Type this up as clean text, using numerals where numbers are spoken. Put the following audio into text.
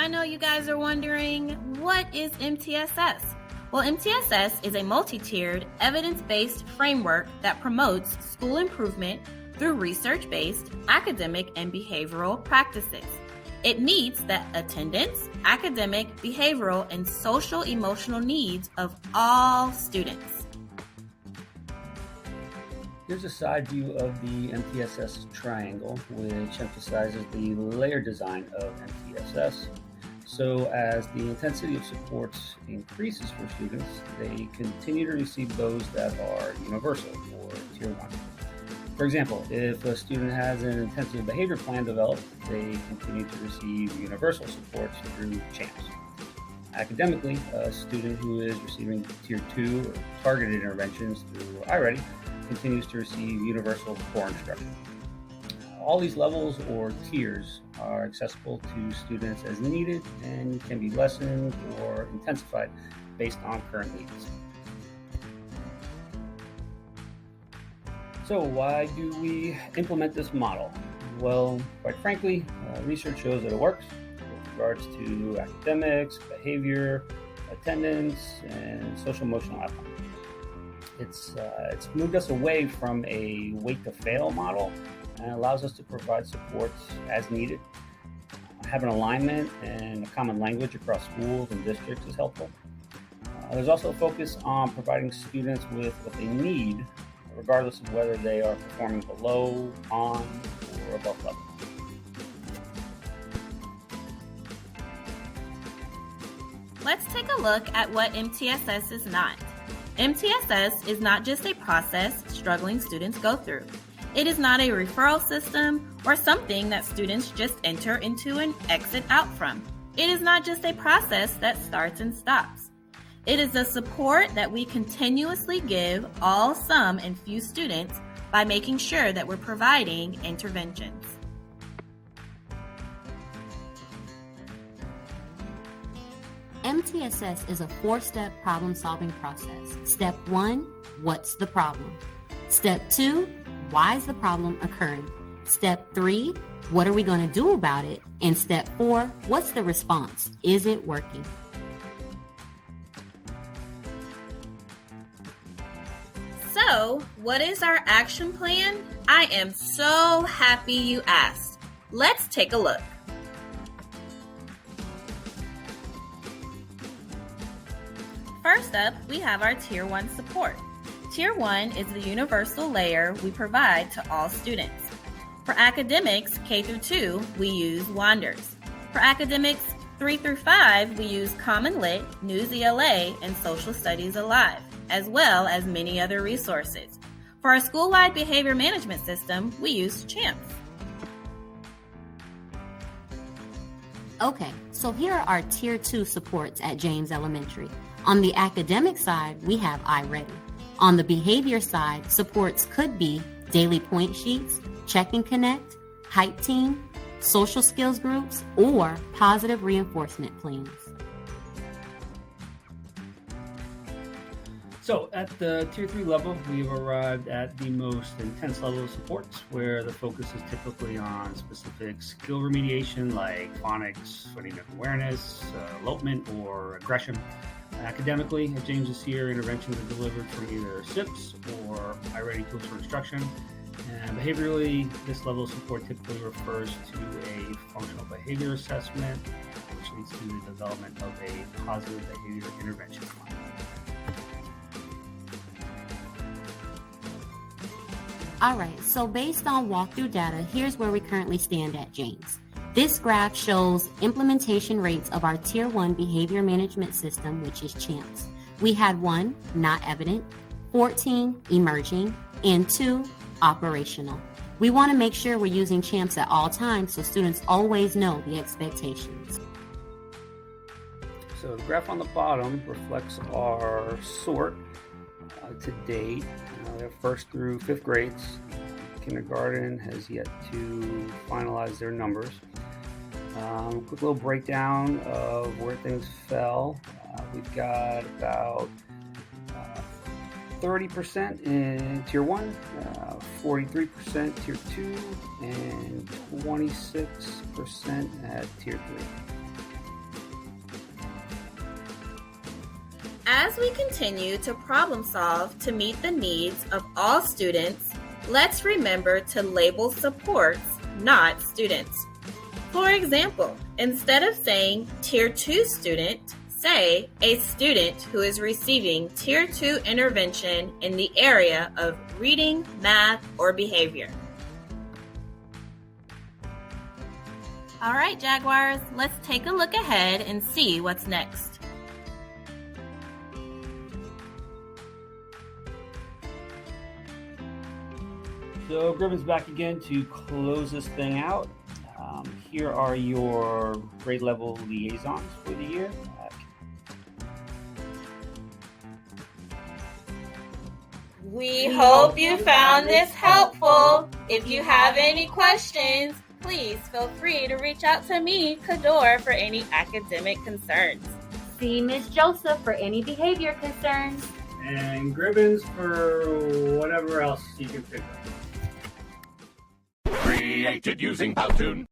I know you guys are wondering, what is MTSS? Well, MTSS is a multi-tiered, evidence-based framework that promotes school improvement through research-based academic and behavioral practices. It meets the attendance, academic, behavioral, and social-emotional needs of all students. Here's a side view of the MTSS triangle, which emphasizes the layer design of MTSS. So as the intensity of supports increases for students, they continue to receive those that are universal or Tier 1. For example, if a student has an intensive behavior plan developed, they continue to receive universal supports through CHAMPS. Academically, a student who is receiving Tier 2 or targeted interventions through iReady continues to receive universal core instruction. All these levels or tiers are accessible to students as needed and can be lessened or intensified based on current needs. So why do we implement this model? Well, quite frankly, research shows that it works with regards to academics, behavior, attendance, and social emotional outcomes. It's moved us away from a wait-to-fail model and allows us to provide supports as needed. Having alignment and a common language across schools and districts is helpful. There's also a focus on providing students with what they need, regardless of whether they are performing below, on, or above level. Let's take a look at what MTSS is not. MTSS is not just a process struggling students go through. It is not a referral system or something that students just enter into and exit out from. It is not just a process that starts and stops. It is a support that we continuously give all, some, and few students by making sure that we're providing interventions. MTSS is a 4-step problem-solving process. Step 1, what's the problem? Step 2, why is the problem occurring? Step 3, what are we going to do about it? And step 4, what's the response? Is it working? So, what is our action plan? I am so happy you asked. Let's take a look. First up, we have our Tier 1 support. Tier 1 is the universal layer we provide to all students. For academics K through 2, we use Wanders. For academics 3 through 5, we use Common Lit, News ELA, and Social Studies Alive, as well as many other resources. For our school-wide behavior management system, we use CHAMPS. Okay, so here are our Tier 2 supports at James Elementary. On the academic side, we have iReady. On the behavior side, supports could be daily point sheets, check and connect, hype team, social skills groups, or positive reinforcement plans. So at the Tier 3 level, we've arrived at the most intense level of supports where the focus is typically on specific skill remediation like phonics, phonemic awareness, elopement, or aggression. Academically, at James this year, interventions are delivered from either SIPs or iReady Tools for Instruction. And behaviorally, this level of support typically refers to a functional behavior assessment, which leads to the development of a positive behavior intervention plan. All right, so based on walkthrough data, here's where we currently stand at James. This graph shows implementation rates of our Tier 1 behavior management system, which is CHAMPS. We had 1, not evident, 14, emerging, and 2, operational. We want to make sure we're using CHAMPS at all times so students always know the expectations. So the graph on the bottom reflects our sort to date. We have 1st through 5th grades. Kindergarten has yet to finalize their numbers. Quick little breakdown of where things fell. We've got about 30% in Tier 1, 43% Tier 2, and 26% at Tier 3. As we continue to problem solve to meet the needs of all students, let's remember to label supports, not students. For example, instead of saying Tier 2 student, say a student who is receiving Tier 2 intervention in the area of reading, math, or behavior. All right, Jaguars, let's take a look ahead and see what's next. So Gribbon's back again to close this thing out. Here are your grade level liaisons for the year. We hope you found this helpful. If you have any questions, please feel free to reach out to me, Kador, for any academic concerns. See Ms. Joseph for any behavior concerns. And Gribbons for whatever else you can think of. Created using Powtoon.